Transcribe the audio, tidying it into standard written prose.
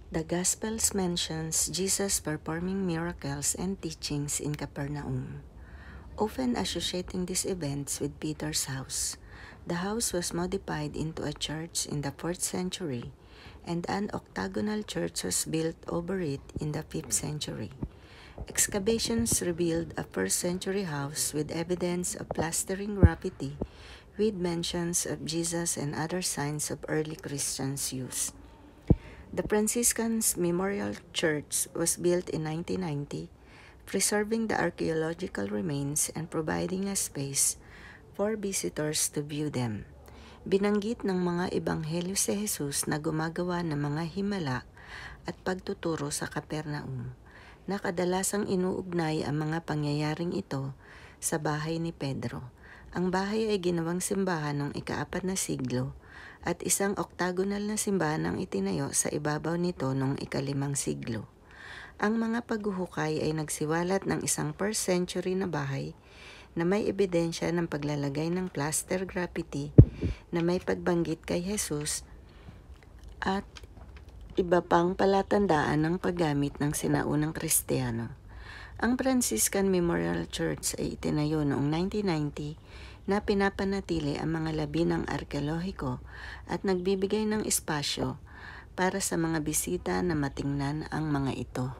The Gospels mentions Jesus performing miracles and teachings in Capernaum, often associating these events with Peter's house. The house was modified into a church in the 4th century, and an octagonal church was built over it in the 5th century. Excavations revealed a 1st century house with evidence of plastering graffiti with mentions of Jesus and other signs of early Christians' use. The Franciscans Memorial Church was built in 1990, preserving the archaeological remains and providing a space for visitors to view them. Binanggit ng mga ebanghelyo si Jesus na gumagawa ng mga himala at pagtuturo sa Capernaum, na kadalasang inuugnay ang mga pangyayaring ito sa bahay ni Pedro. Ang bahay ay ginawang simbahan noong ika-4 na siglo at isang octagonal na simbahan ang itinayo sa ibabaw nito noong ika-5 siglo. Ang mga paghuhukay ay nagsiwalat ng isang 1st century na bahay na may ebidensya ng paglalagay ng plaster graffiti na may pagbanggit kay Jesus at iba pang palatandaan ng paggamit ng sinaunang Kristiyano. Ang Franciscan Memorial Church ay itinayo noong 1990 na pinapanatili ang mga labi ng arkeolohiko at nagbibigay ng espasyo para sa mga bisita na matingnan ang mga ito.